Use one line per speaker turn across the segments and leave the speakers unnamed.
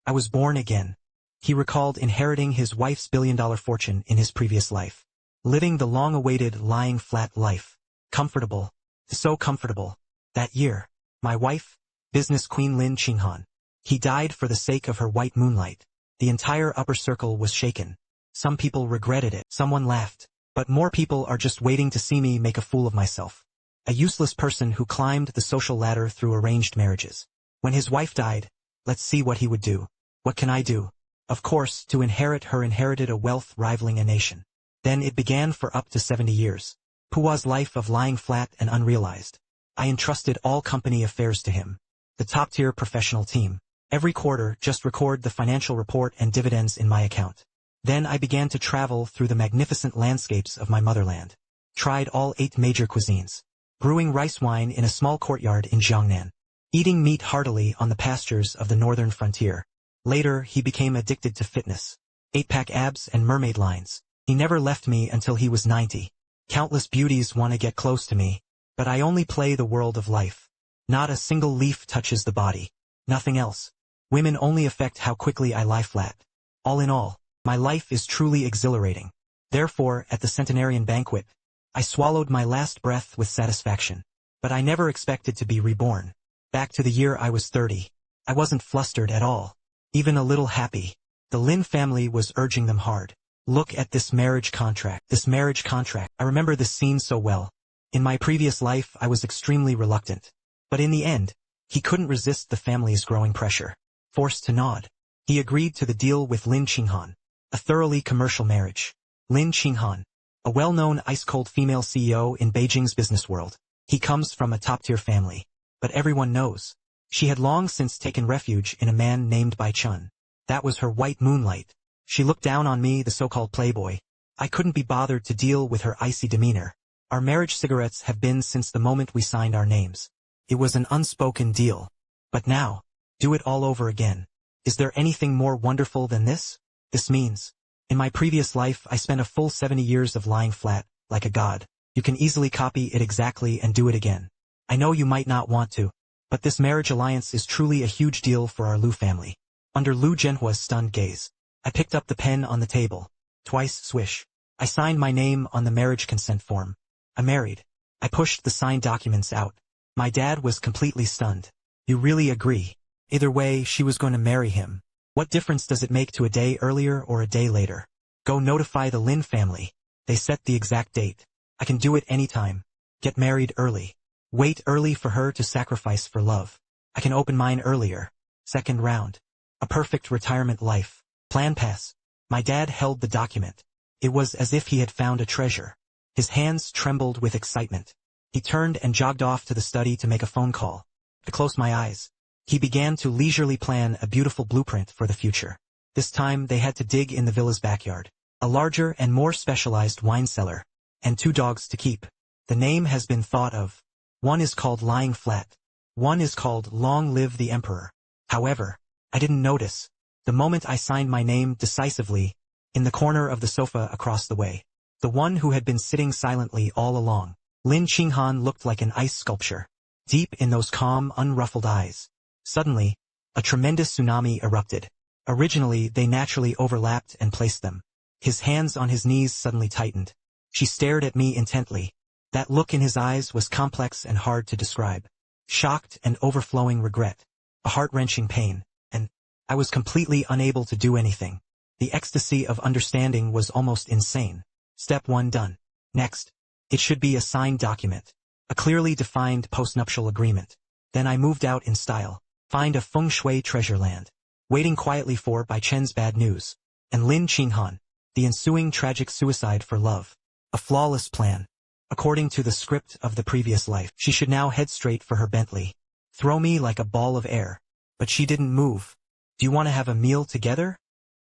I was born again. He recalled inheriting his wife's billion-dollar fortune in his previous life. Living the long-awaited lying flat life. Comfortable. So comfortable. That year, my wife, business queen Lin Qinghan. He died for the sake of her white moonlight. The entire upper circle was shaken. Some people regretted it. Someone laughed. But more people are just waiting to see me make a fool of myself. A useless person who climbed the social ladder through arranged marriages. When his wife died, let's see what he would do. What can I do? Of course, to inherit her inherited a wealth rivaling a nation. Then it began for up to 70 years. Pua's life of lying flat and unrealized. I entrusted all company affairs to him. The top-tier professional team. Every quarter, just record the financial report and dividends in my account. Then I began to travel through the magnificent landscapes of my motherland. Tried all 8 major cuisines. Brewing rice wine in a small courtyard in Jiangnan. Eating meat heartily on the pastures of the northern frontier. Later, he became addicted to fitness. 8-pack abs and mermaid lines. He never left me until he was 90. Countless beauties want to get close to me, but I only play the world of life. Not a single leaf touches the body. Nothing else. Women only affect how quickly I lie flat. All in all, my life is truly exhilarating. Therefore, at the centenarian banquet, I swallowed my last breath with satisfaction. But I never expected to be reborn. Back to the year I was 30. I wasn't flustered at all. Even a little happy. The Lin family was urging them hard. Look at this marriage contract. This marriage contract. I remember this scene so well. In my previous life I was extremely reluctant. But in the end, he couldn't resist the family's growing pressure. Forced to nod. He agreed to the deal with Lin Qinghan. A thoroughly commercial marriage. Lin Qinghan. A well-known ice-cold female CEO in Beijing's business world. He comes from a top-tier family. But everyone knows. She had long since taken refuge in a man named Bai Chun. That was her white moonlight. She looked down on me, the so-called playboy. I couldn't be bothered to deal with her icy demeanor. Our marriage cigarettes have been since the moment we signed our names. It was an unspoken deal. But now, do it all over again. Is there anything more wonderful than this? This means, in my previous life I spent a full 70 years of lying flat, like a god. You can easily copy it exactly and do it again. I know you might not want to, but this marriage alliance is truly a huge deal for our Lu family. Under Lu Zhenhua's stunned gaze, I picked up the pen on the table. Twice swish. I signed my name on the marriage consent form. I married. I pushed the signed documents out. My dad was completely stunned. You really agree? Either way, she was going to marry him. What difference does it make to a day earlier or a day later? Go notify the Lin family. They set the exact date. I can do it anytime. Get married early. Wait early for her to sacrifice for love. I can open mine earlier. Second round. A perfect retirement life. Plan pass. My dad held the document. It was as if he had found a treasure. His hands trembled with excitement. He turned and jogged off to the study to make a phone call. I closed my eyes. He began to leisurely plan a beautiful blueprint for the future. This time they had to dig in the villa's backyard. A larger and more specialized wine cellar. And 2 dogs to keep. The name has been thought of. One is called Lying Flat. One is called Long Live the Emperor. However, I didn't notice. The moment I signed my name decisively, in the corner of the sofa across the way. The one who had been sitting silently all along. Lin Qinghan looked like an ice sculpture. Deep in those calm, unruffled eyes. Suddenly, a tremendous tsunami erupted. Originally, they naturally overlapped and placed them. His hands on his knees suddenly tightened. She stared at me intently. That look in his eyes was complex and hard to describe. Shocked and overflowing regret. A heart-wrenching pain. And I was completely unable to do anything. The ecstasy of understanding was almost insane. Step 1 done. Next. It should be a signed document. A clearly defined postnuptial agreement. Then I moved out in style. Find a feng shui treasure land. Waiting quietly for Bai Chen's bad news. And Lin Qinghan. The ensuing tragic suicide for love. A flawless plan. According to the script of the previous life, she should now head straight for her Bentley. Throw me like a ball of air. But she didn't move. Do you want to have a meal together?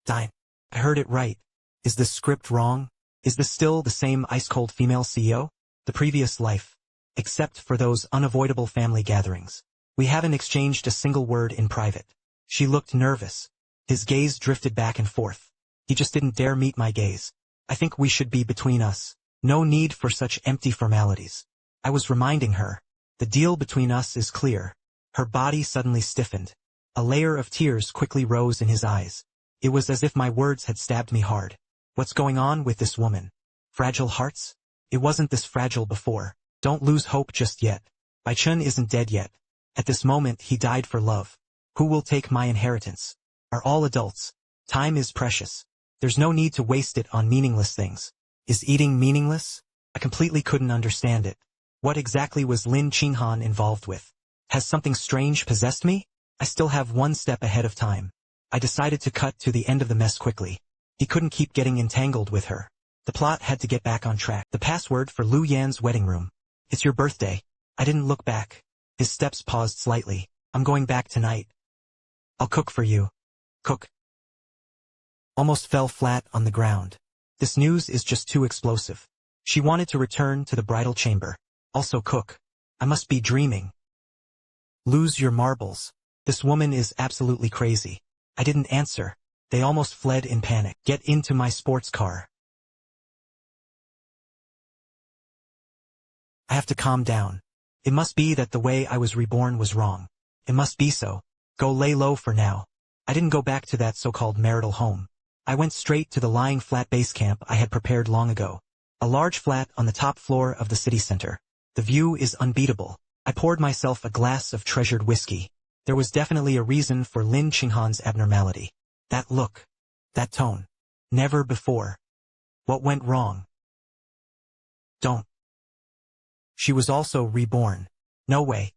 Dine. I heard it right. Is the script wrong? Is this still the same ice-cold female CEO? The previous life. Except for those unavoidable family gatherings. We haven't exchanged a single word in private. She looked nervous. His gaze drifted back and forth. He just didn't dare meet my gaze. I think we should be between us. No need for such empty formalities. I was reminding her. The deal between us is clear. Her body suddenly stiffened. A layer of tears quickly rose in his eyes. It was as if my words had stabbed me hard. What's going on with this woman? Fragile hearts? It wasn't this fragile before. Don't lose hope just yet. Bai Chun isn't dead yet. At this moment he died for love. Who will take my inheritance? Are all adults. Time is precious. There's no need to waste it on meaningless things. Is eating meaningless? I completely couldn't understand it. What exactly was Lin Qinghan involved with? Has something strange possessed me? I still have one step ahead of time. I decided to cut to the end of the mess quickly. He couldn't keep getting entangled with her. The plot had to get back on track. The password for Lu Yan's wedding room. It's your birthday. I didn't look back. His steps paused slightly. I'm going back tonight. I'll cook for you. Cook. Almost fell flat on the ground. This news is just too explosive. She wanted to return to the bridal chamber. Also cook. I must be dreaming. Lose your marbles. This woman is absolutely crazy. I didn't answer. They almost fled in panic. Get into my sports car. I have to calm down. It must be that the way I was reborn was wrong. It must be so. Go lay low for now. I didn't go back to that so-called marital home. I went straight to the lying flat base camp I had prepared long ago. A large flat on the top floor of the city center. The view is unbeatable. I poured myself a glass of treasured whiskey. There was definitely a reason for Lin Qinghan's abnormality. That look. That tone. Never before. What went wrong? Don't. She was also reborn. No way.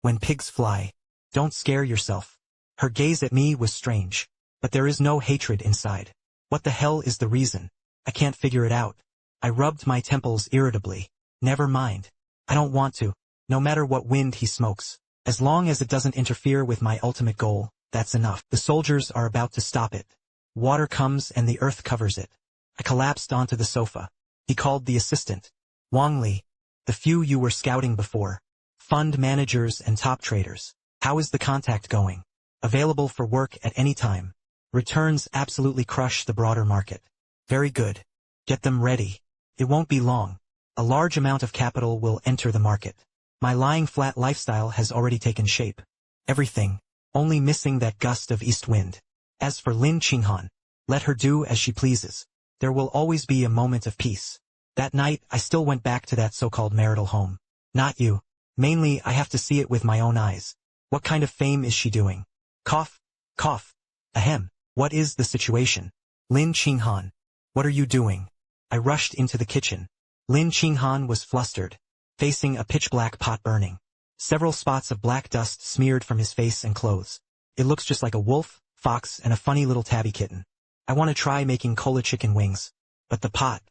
When pigs fly. Don't scare yourself. Her gaze at me was strange. But there is no hatred inside. What the hell is the reason? I can't figure it out. I rubbed my temples irritably. Never mind. I don't want to. No matter what wind he smokes. As long as it doesn't interfere with my ultimate goal, that's enough. The soldiers are about to stop it. Water comes and the earth covers it. I collapsed onto the sofa. He called the assistant. Wang Li. The few you were scouting before. Fund managers and top traders. How is the contact going? Available for work at any time. Returns absolutely crush the broader market. Very good. Get them ready. It won't be long. A large amount of capital will enter the market. My lying flat lifestyle has already taken shape. Everything. Only missing that gust of east wind. As for Lin Qinghan, let her do as she pleases. There will always be a moment of peace. That night I still went back to that so-called marital home. Not you. Mainly I have to see it with my own eyes. What kind of fame is she doing? Cough. Cough. Ahem. What is the situation? Lin Qinghan. What are you doing? I rushed into the kitchen. Lin Qinghan was flustered, facing a pitch-black pot burning. Several spots of black dust smeared from his face and clothes. It looks just like a wolf, fox, and a funny little tabby kitten. I want to try making cola chicken wings. But the pot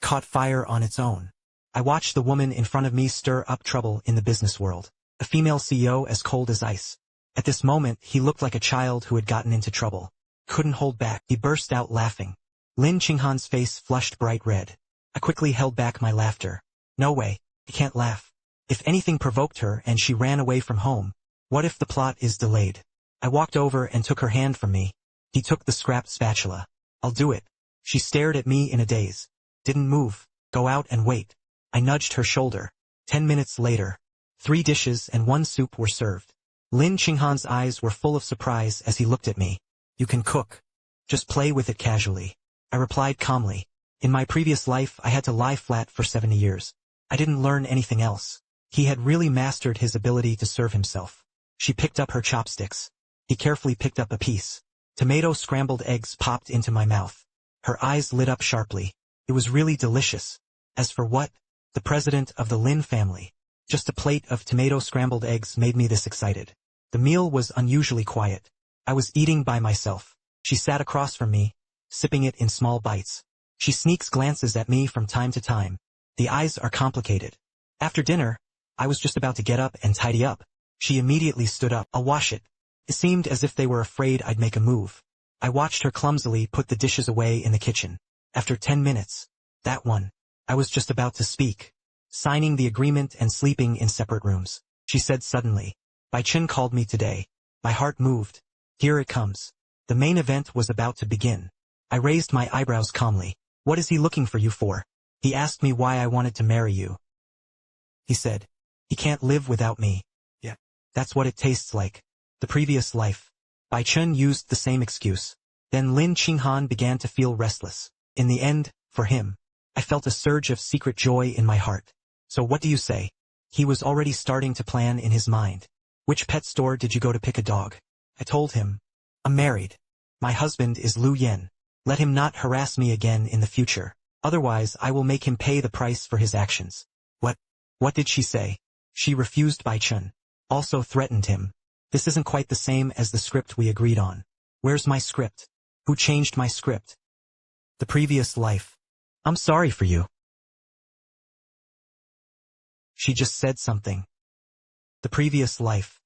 caught fire on its own. I watched the woman in front of me stir up trouble in the business world. A female CEO as cold as ice. At this moment, he looked like a child who had gotten into trouble. Couldn't hold back. He burst out laughing. Lin Qinghan's face flushed bright red. I quickly held back my laughter. No way. I can't laugh. If anything provoked her and she ran away from home, what if the plot is delayed? I walked over and took her hand from me. He took the scrapped spatula. I'll do it. She stared at me in a daze. Didn't move. Go out and wait. I nudged her shoulder. 10 minutes later. 3 dishes and 1 soup were served. Lin Qinghan's eyes were full of surprise as he looked at me. You can cook. Just play with it casually. I replied calmly. In my previous life I had to lie flat for 70 years. I didn't learn anything else. He had really mastered his ability to serve himself. She picked up her chopsticks. He carefully picked up a piece. Tomato scrambled eggs popped into my mouth. Her eyes lit up sharply. It was really delicious. As for what? The president of the Lin family. Just a plate of tomato scrambled eggs made me this excited. The meal was unusually quiet. I was eating by myself. She sat across from me, sipping it in small bites. She sneaks glances at me from time to time. The eyes are complicated. After dinner, I was just about to get up and tidy up. She immediately stood up. I'll wash it. It seemed as if they were afraid I'd make a move. I watched her clumsily put the dishes away in the kitchen. After 10 minutes, that one, I was just about to speak. Signing the agreement and sleeping in separate rooms. She said suddenly, Bai Chun called me today. My heart moved. Here it comes. The main event was about to begin. I raised my eyebrows calmly. What is he looking for you for? He asked me why I wanted to marry you. He said, he can't live without me. Yeah. That's what it tastes like. The previous life. Bai Chen used the same excuse. Then Lin Qinghan began to feel restless. In the end, for him, I felt a surge of secret joy in my heart. So what do you say? He was already starting to plan in his mind. Which pet store did you go to pick a dog? I told him. I'm married. My husband is Lu Yen. Let him not harass me again in the future. Otherwise I will make him pay the price for his actions. What did she say? She refused Bai Chen. Also threatened him. This isn't quite the same as the script we agreed on. Where's my script? Who changed my script? The previous life. I'm sorry for you. She just said something. The previous life.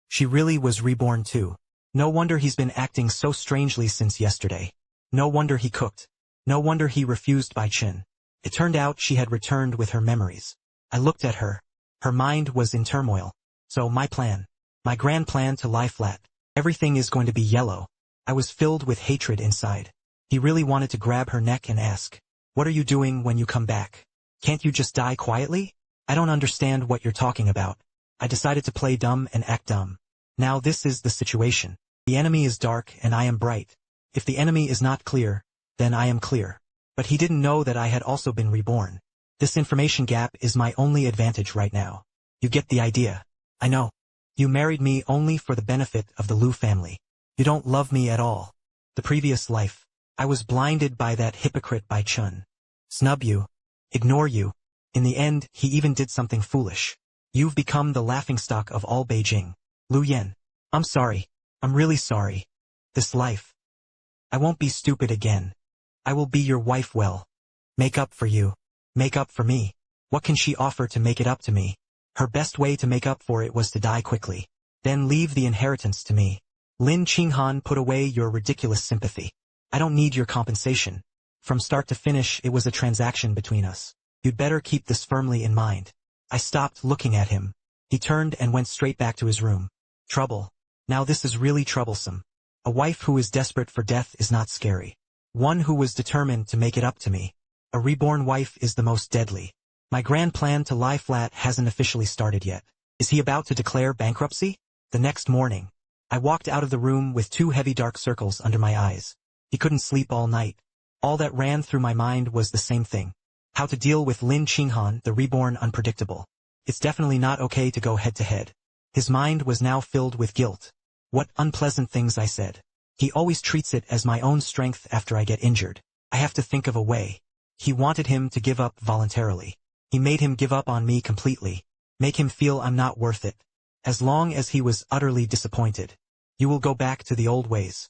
She really was reborn too. No wonder he's been acting so strangely since yesterday. No wonder he cooked. No wonder he refused Bai Chen. It turned out she had returned with her memories. I looked at her. Her mind was in turmoil. So my plan. My grand plan to lie flat. Everything is going to be yellow. I was filled with hatred inside. He really wanted to grab her neck and ask, "What are you doing when you come back? Can't you just die quietly? I don't understand what you're talking about." I decided to play dumb and act dumb. Now this is the situation. The enemy is dark and I am bright. If the enemy is not clear, then I am clear. But he didn't know that I had also been reborn. This information gap is my only advantage right now. You get the idea. I know. You married me only for the benefit of the Lu family. You don't love me at all. The previous life. I was blinded by that hypocrite Bai Chen. Snub you. Ignore you. In the end, he even did something foolish. You've become the laughingstock of all Beijing. Lu Yen. I'm sorry. I'm really sorry. This life. I won't be stupid again. I will be your wife well. Make up for you. Make up for me. What can she offer to make it up to me? Her best way to make up for it was to die quickly. Then leave the inheritance to me. Lin Qinghan, put away your ridiculous sympathy. I don't need your compensation. From start to finish it was a transaction between us. You'd better keep this firmly in mind. I stopped looking at him. He turned and went straight back to his room. Trouble. Now this is really troublesome. A wife who is desperate for death is not scary. One who was determined to make it up to me. A reborn wife is the most deadly. My grand plan to lie flat hasn't officially started yet. Is he about to declare bankruptcy? The next morning, I walked out of the room with 2 heavy dark circles under my eyes. He couldn't sleep all night. All that ran through my mind was the same thing. How to deal with Lin Qinghan, the reborn unpredictable. It's definitely not okay to go head to head. His mind was now filled with guilt. What unpleasant things I said. He always treats it as my own strength after I get injured. I have to think of a way. He wanted him to give up voluntarily. He made him give up on me completely. Make him feel I'm not worth it. As long as he was utterly disappointed. You will go back to the old ways.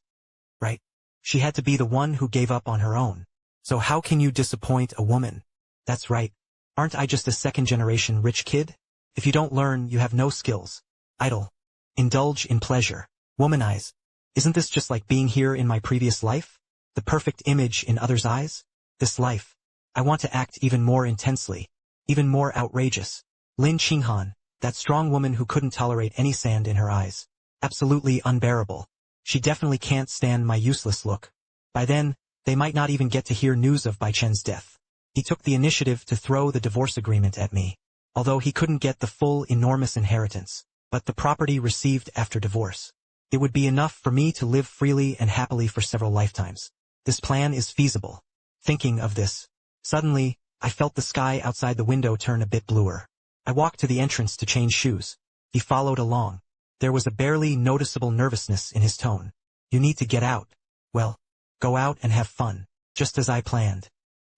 Right? She had to be the one who gave up on her own. So how can you disappoint a woman? That's right. Aren't I just a second-generation rich kid? If you don't learn, you have no skills. Idle. Indulge in pleasure. Womanize. Isn't this just like being here in my previous life? The perfect image in others' eyes? This life. I want to act even more intensely. Even more outrageous. Lin Qinghan, that strong woman who couldn't tolerate any sand in her eyes. Absolutely unbearable. She definitely can't stand my useless look. By then, they might not even get to hear news of Bai Chen's death. He took the initiative to throw the divorce agreement at me. Although he couldn't get the full enormous inheritance, but the property received after divorce. It would be enough for me to live freely and happily for several lifetimes. This plan is feasible. Thinking of this, suddenly, I felt the sky outside the window turn a bit bluer. I walked to the entrance to change shoes. He followed along. There was a barely noticeable nervousness in his tone. You need to get out. Well, go out and have fun, just as I planned.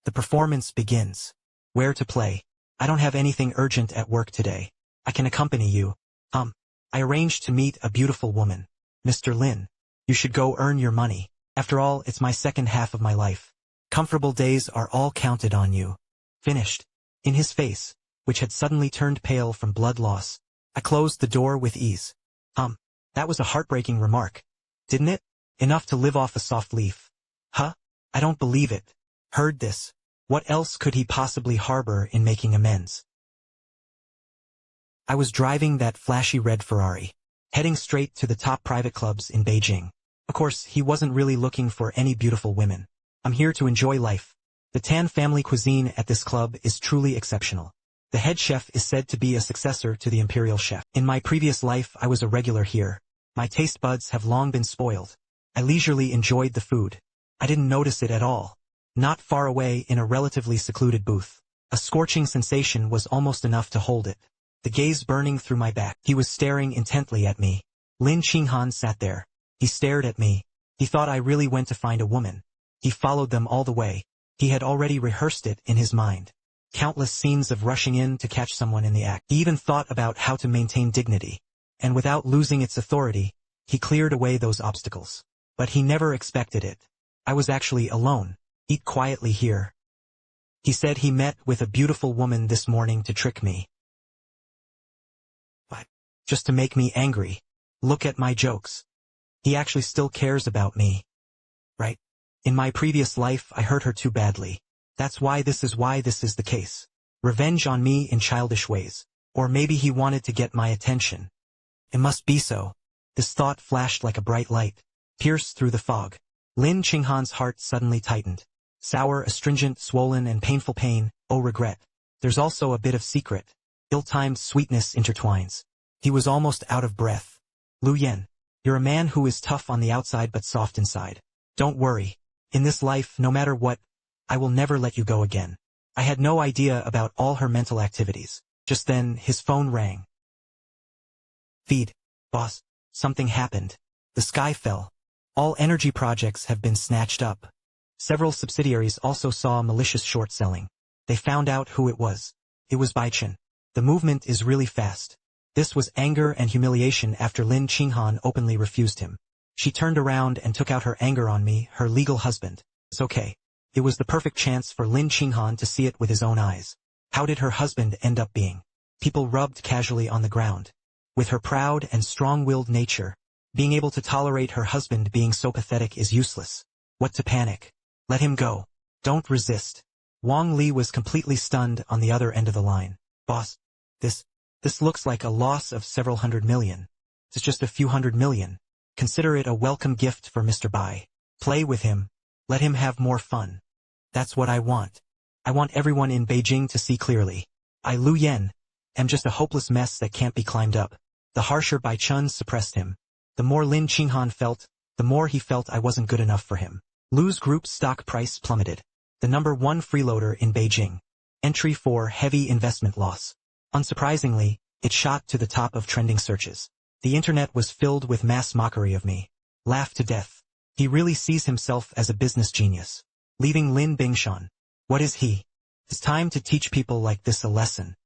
The performance begins. Where to play? I don't have anything urgent at work today. I can accompany you. I arranged to meet a beautiful woman. Mr. Lin, you should go earn your money. After all, it's my second half of my life. Comfortable days are all counted on you. Finished. In his face, which had suddenly turned pale from blood loss, I closed the door with ease. That was a heartbreaking remark. Didn't it? Enough to live off a soft leaf. Huh? I don't believe it. Heard this. What else could he possibly harbor in making amends? I was driving that flashy red Ferrari, heading straight to the top private clubs in Beijing. Of course, he wasn't really looking for any beautiful women. I'm here to enjoy life. The Tan family cuisine at this club is truly exceptional. The head chef is said to be a successor to the imperial chef. In my previous life I was a regular here. My taste buds have long been spoiled. I leisurely enjoyed the food. I didn't notice it at all. Not far away in a relatively secluded booth. A scorching sensation was almost enough to hold it. The gaze burning through my back. He was staring intently at me. Lin Qinghan sat there. He stared at me. He thought I really went to find a woman. He followed them all the way. He had already rehearsed it in his mind. Countless scenes of rushing in to catch someone in the act. He even thought about how to maintain dignity. And without losing its authority, he cleared away those obstacles. But he never expected it. I was actually alone. Eat quietly here. He said he met with a beautiful woman this morning to trick me. What? Just to make me angry. Look at my jokes. He actually still cares about me. Right? In my previous life I hurt her too badly. That's why this is the case. Revenge on me in childish ways. Or maybe he wanted to get my attention. It must be so. This thought flashed like a bright light, pierced through the fog. Lin Qinghan's heart suddenly tightened. Sour, astringent, swollen, and painful pain, oh regret. There's also a bit of secret. Ill-timed sweetness intertwines. He was almost out of breath. Lu Yen, you're a man who is tough on the outside but soft inside. Don't worry. In this life, no matter what, I will never let you go again. I had no idea about all her mental activities. Just then, his phone rang. Feed. Boss, something happened. The sky fell. All energy projects have been snatched up. Several subsidiaries also saw malicious short selling. They found out who it was. It was Baichen. The movement is really fast. This was anger and humiliation after Lin Qinghan openly refused him. She turned around and took out her anger on me, her legal husband. It's okay. It was the perfect chance for Lin Qinghan to see it with his own eyes. How did her husband end up being? People rubbed casually on the ground. With her proud and strong-willed nature, being able to tolerate her husband being so pathetic is useless. What to panic? Let him go. Don't resist. Wang Li was completely stunned on the other end of the line. Boss, this looks like a loss of several hundred million. It's just a few hundred million. Consider it a welcome gift for Mr. Bai. Play with him. Let him have more fun. That's what I want. I want everyone in Beijing to see clearly. I, Lu Yen, am just a hopeless mess that can't be climbed up. The harsher Bai Chun suppressed him. The more Lin Qinghan felt, the more he felt I wasn't good enough for him. Lu's group's stock price plummeted. The #1 freeloader in Beijing. Entry for heavy investment loss. Unsurprisingly, it shot to the top of trending searches. The internet was filled with mass mockery of me. Laughed to death. He really sees himself as a business genius. Leaving Lin Bingshan. What is he? It's time to teach people like this a lesson.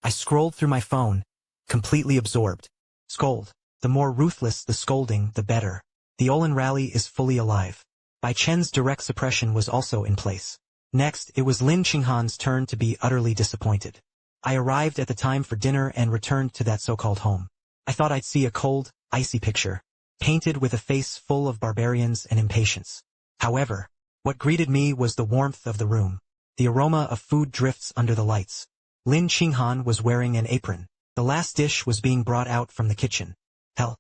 I scrolled through my phone, completely absorbed. Scold. The more ruthless the scolding, the better. The Olin rally is fully alive. Bai Chen's direct suppression was also in place. Next, it was Lin Qinghan's turn to be utterly disappointed. I arrived at the time for dinner and returned to that so-called home. I thought I'd see a cold, icy picture, painted with a face full of barbarians and impatience. However, what greeted me was the warmth of the room. The aroma of food drifts under the lights. Lin Qinghan was wearing an apron. The last dish was being brought out from the kitchen. Hell.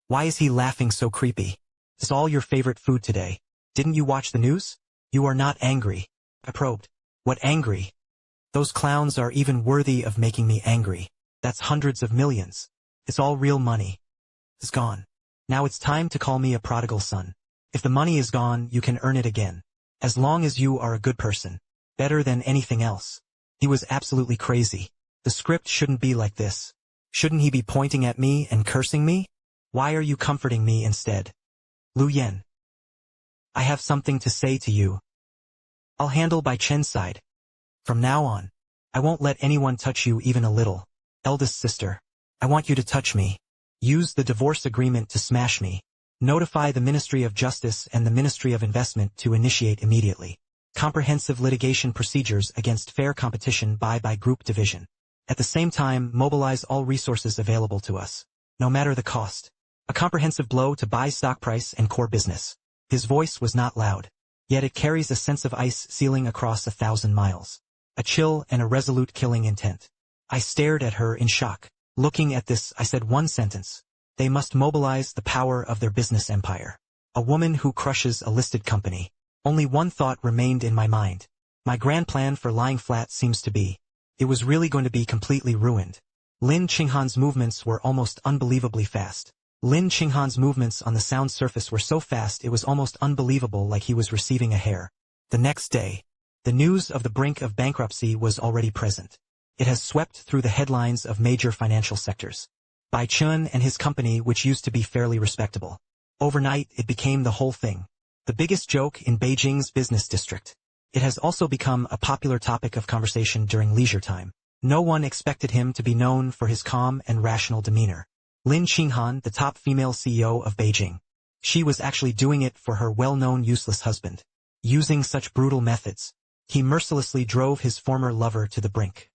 Why is he laughing so creepy? It's all your favorite food today. Didn't you watch the news? You are not angry. I probed. What angry? Those clowns are even worthy of making me angry. That's hundreds of millions. It's all real money. It's gone. Now it's time to call me a prodigal son. If the money is gone, you can earn it again. As long as you are a good person. Better than anything else. He was absolutely crazy. The script shouldn't be like this. Shouldn't he be pointing at me and cursing me? Why are you comforting me instead? Lu Yen. I have something to say to you. I'll handle Bai Chen's side. From now on, I won't let anyone touch you even a little. Eldest sister, I want you to touch me. Use the divorce agreement to smash me. Notify the Ministry of Justice and the Ministry of Investment to initiate immediately comprehensive litigation procedures against fair competition by group division. At the same time, mobilize all resources available to us, no matter the cost. A comprehensive blow to Bai's stock price and core business. His voice was not loud, yet it carries a sense of ice sealing across 1,000 miles. A chill and a resolute killing intent. I stared at her in shock. Looking at this, I said one sentence. They must mobilize the power of their business empire. A woman who crushes a listed company. Only one thought remained in my mind. My grand plan for lying flat seems to be. It was really going to be completely ruined. Lin Qinghan's movements were almost unbelievably fast. Lin Qinghan's movements on the sound surface were so fast it was almost unbelievable, like he was receiving a hair. The next day, the news of the brink of bankruptcy was already present. It has swept through the headlines of major financial sectors. Bai Chun and his company, which used to be fairly respectable. Overnight, it became the whole thing. The biggest joke in Beijing's business district. It has also become a popular topic of conversation during leisure time. No one expected him to be known for his calm and rational demeanor. Lin Qinghan, the top female CEO of Beijing. She was actually doing it for her well-known useless husband. Using such brutal methods, he mercilessly drove his former lover to the brink.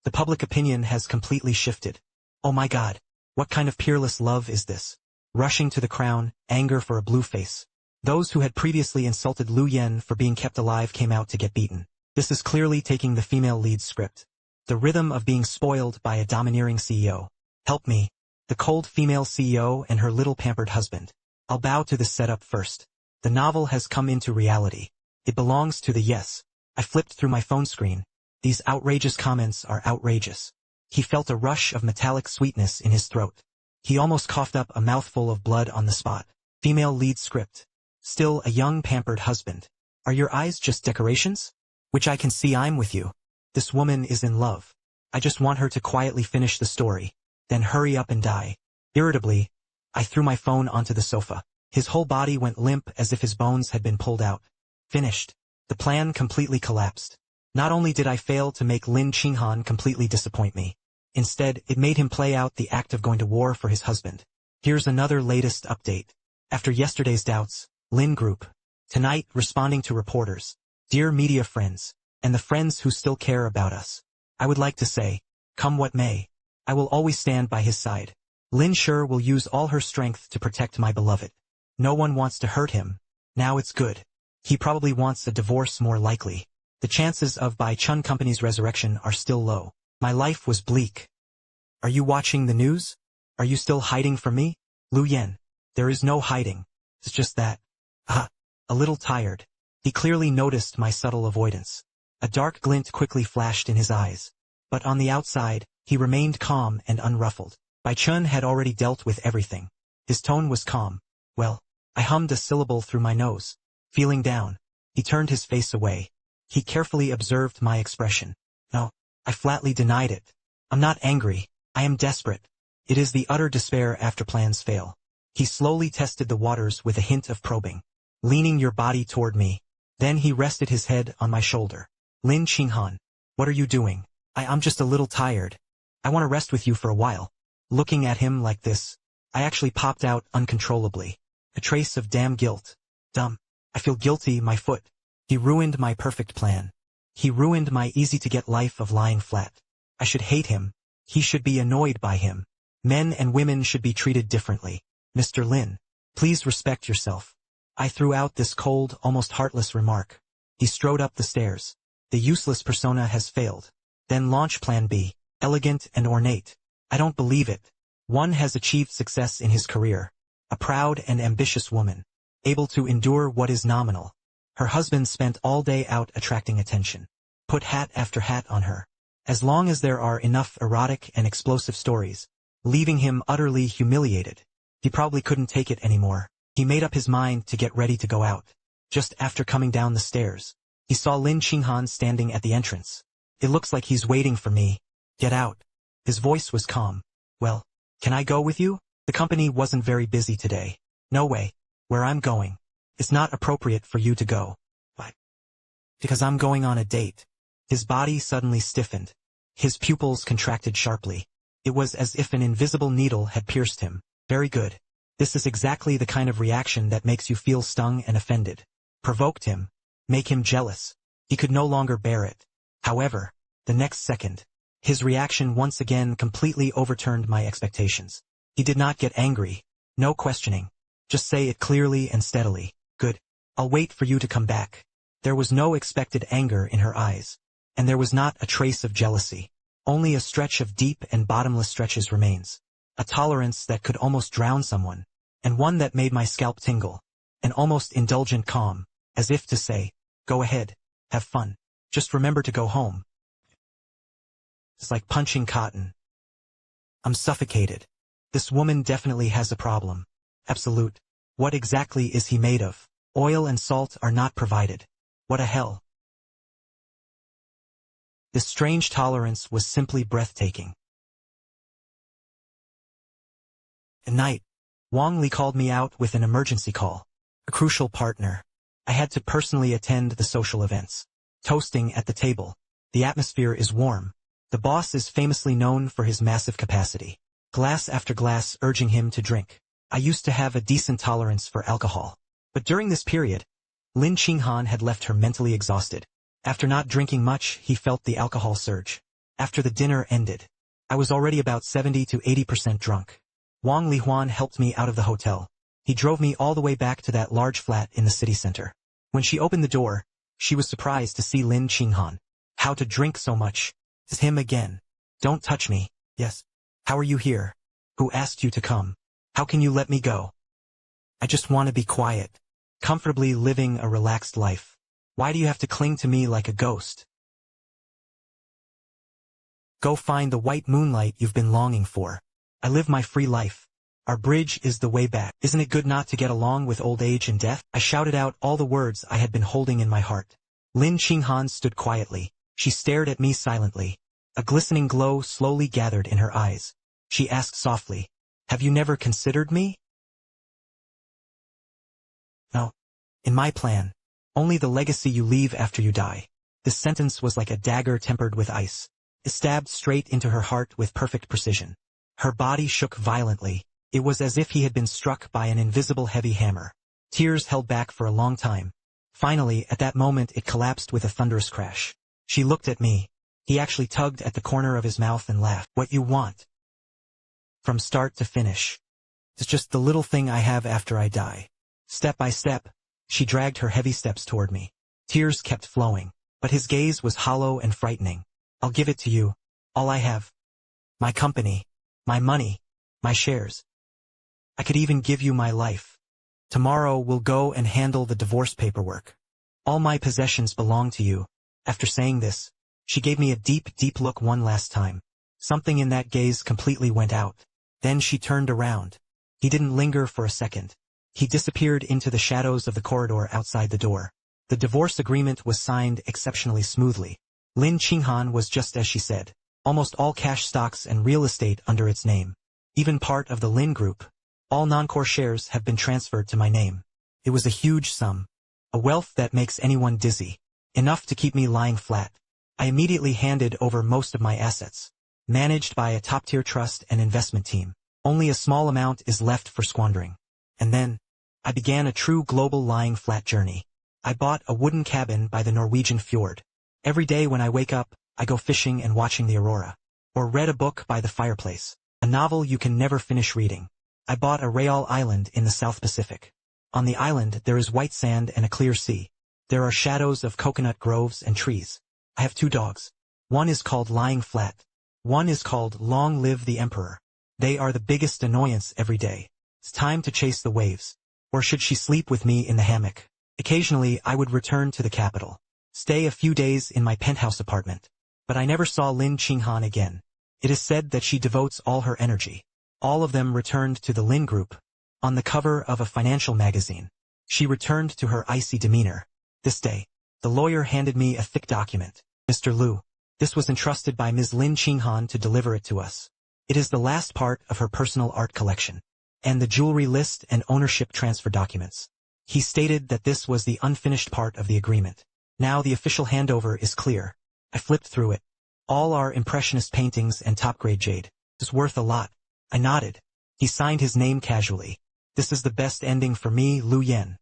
The public opinion has completely shifted. Oh my God, what kind of peerless love is this? Rushing to the crown, anger for a blue face. Those who had previously insulted Liu Yan for being kept alive came out to get beaten. This is clearly taking the female lead script. The rhythm of being spoiled by a domineering CEO. Help me. The cold female CEO and her little pampered husband. I'll bow to this setup first. The novel has come into reality. It belongs to the yes. I flipped through my phone screen. These outrageous comments are outrageous. He felt a rush of metallic sweetness in his throat. He almost coughed up a mouthful of blood on the spot. Female lead script. Still a young pampered husband. Are your eyes just decorations? Which I can see I'm with you. This woman is in love. I just want her to quietly finish the story, then hurry up and die. Irritably, I threw my phone onto the sofa. His whole body went limp as if his bones had been pulled out. Finished. The plan completely collapsed. Not only did I fail to make Lin Qinghan completely disappoint me, instead it made him play out the act of going to war for his husband. Here's another latest update. After yesterday's doubts, Lin Group. Tonight, responding to reporters, dear media friends, and the friends who still care about us, I would like to say, come what may, I will always stand by his side. Lin sure will use all her strength to protect my beloved. No one wants to hurt him. Now it's good. He probably wants a divorce, more likely. The chances of Bai Chun Company's resurrection are still low. My life was bleak. Are you watching the news? Are you still hiding from me? Liu Yan. There is no hiding. It's just that. A little tired. He clearly noticed my subtle avoidance. A dark glint quickly flashed in his eyes. But on the outside, he remained calm and unruffled. Bai Chun had already dealt with everything. His tone was calm. Well, I hummed a syllable through my nose. Feeling down. He turned his face away. He carefully observed my expression. No, I flatly denied it. I'm not angry. I am desperate. It is the utter despair after plans fail. He slowly tested the waters with a hint of probing. Leaning your body toward me. Then he rested his head on my shoulder. Lin Qinghan. What are you doing? I'm just a little tired. I want to rest with you for a while. Looking at him like this, I actually popped out uncontrollably. A trace of damn guilt. Dumb. I feel guilty, my foot. He ruined my perfect plan. He ruined my easy-to-get life of lying flat. I should hate him. He should be annoyed by him. Men and women should be treated differently. Mr. Lin, please respect yourself. I threw out this cold, almost heartless remark. He strode up the stairs. The useless persona has failed. Then launch Plan B. Elegant and ornate. I don't believe it. One has achieved success in his career. A proud and ambitious woman. Able to endure what is nominal. Her husband spent all day out attracting attention. Put hat after hat on her. As long as there are enough erotic and explosive stories, leaving him utterly humiliated. He probably couldn't take it anymore. He made up his mind to get ready to go out. Just after coming down the stairs, he saw Lin Qinghan standing at the entrance. It looks like he's waiting for me. Get out. His voice was calm. Well, can I go with you? The company wasn't very busy today. No way. Where I'm going. It's not appropriate for you to go. Why? Because I'm going on a date. His body suddenly stiffened. His pupils contracted sharply. It was as if an invisible needle had pierced him. Very good. This is exactly the kind of reaction that makes you feel stung and offended. Provoked him. Make him jealous. He could no longer bear it. However, the next second, his reaction once again completely overturned my expectations. He did not get angry. No questioning. Just say it clearly and steadily. Good. I'll wait for you to come back. There was no expected anger in her eyes. And there was not a trace of jealousy. Only a stretch of deep and bottomless stretches remains. A tolerance that could almost drown someone. And one that made my scalp tingle. An almost indulgent calm, as if to say, go ahead. Have fun. Just remember to go home. It's like punching cotton. I'm suffocated. This woman definitely has a problem. Absolute. What exactly is he made of? Oil and salt are not provided. What a hell. This strange tolerance was simply breathtaking. At night, Wang Li called me out with an emergency call. A crucial partner. I had to personally attend the social events. Toasting at the table. The atmosphere is warm. The boss is famously known for his massive capacity. Glass after glass urging him to drink. I used to have a decent tolerance for alcohol. But during this period, Lin Qinghan had left her mentally exhausted. After not drinking much, he felt the alcohol surge. After the dinner ended, I was already about 70 to 80% drunk. Wang Lihuan helped me out of the hotel. He drove me all the way back to that large flat in the city center. When she opened the door, she was surprised to see Lin Qinghan. How to drink so much? It's him again. Don't touch me. Yes. How are you here? Who asked you to come? How can you let me go? I just want to be quiet. Comfortably living a relaxed life. Why do you have to cling to me like a ghost? Go find the white moonlight you've been longing for. I live my free life. Our bridge is the way back. Isn't it good not to get along with old age and death? I shouted out all the words I had been holding in my heart. Lin Qinghan stood quietly. She stared at me silently. A glistening glow slowly gathered in her eyes. She asked softly, "Have you never considered me?" No. In my plan. Only the legacy you leave after you die. This sentence was like a dagger tempered with ice. It stabbed straight into her heart with perfect precision. Her body shook violently. It was as if he had been struck by an invisible heavy hammer. Tears held back for a long time. Finally, at that moment it collapsed with a thunderous crash. She looked at me. He actually tugged at the corner of his mouth and laughed. What you want? From start to finish. It's just the little thing I have after I die. Step by step, she dragged her heavy steps toward me. Tears kept flowing, but his gaze was hollow and frightening. I'll give it to you. All I have. My company. My money. My shares. I could even give you my life. Tomorrow we'll go and handle the divorce paperwork. All my possessions belong to you. After saying this, she gave me a deep, deep look one last time. Something in that gaze completely went out. Then she turned around. He didn't linger for a second. He disappeared into the shadows of the corridor outside the door. The divorce agreement was signed exceptionally smoothly. Lin Qinghan was just as she said. Almost all cash stocks and real estate under its name. Even part of the Lin Group. All non-core shares have been transferred to my name. It was a huge sum. A wealth that makes anyone dizzy. Enough to keep me lying flat. I immediately handed over most of my assets. Managed by a top-tier trust and investment team. Only a small amount is left for squandering. And then, I began a true global lying flat journey. I bought a wooden cabin by the Norwegian fjord. Every day when I wake up, I go fishing and watching the aurora. Or read a book by the fireplace. A novel you can never finish reading. I bought a Real island in the South Pacific. On the island there is white sand and a clear sea. There are shadows of coconut groves and trees. I have 2 dogs. One is called Lying Flat. One is called Long Live the Emperor. They are the biggest annoyance every day. It's time to chase the waves. Or should she sleep with me in the hammock? Occasionally I would return to the capital. Stay a few days in my penthouse apartment. But I never saw Lin Qinghan again. It is said that she devotes all her energy. All of them returned to the Lin Group. On the cover of a financial magazine. She returned to her icy demeanor. This day, the lawyer handed me a thick document. Mr. Liu, this was entrusted by Ms. Lin Qinghan to deliver it to us. It is the last part of her personal art collection. And the jewelry list and ownership transfer documents. He stated that this was the unfinished part of the agreement. Now the official handover is clear. I flipped through it. All our impressionist paintings and top-grade jade. It's worth a lot. I nodded. He signed his name casually. This is the best ending for me, Lu Yen.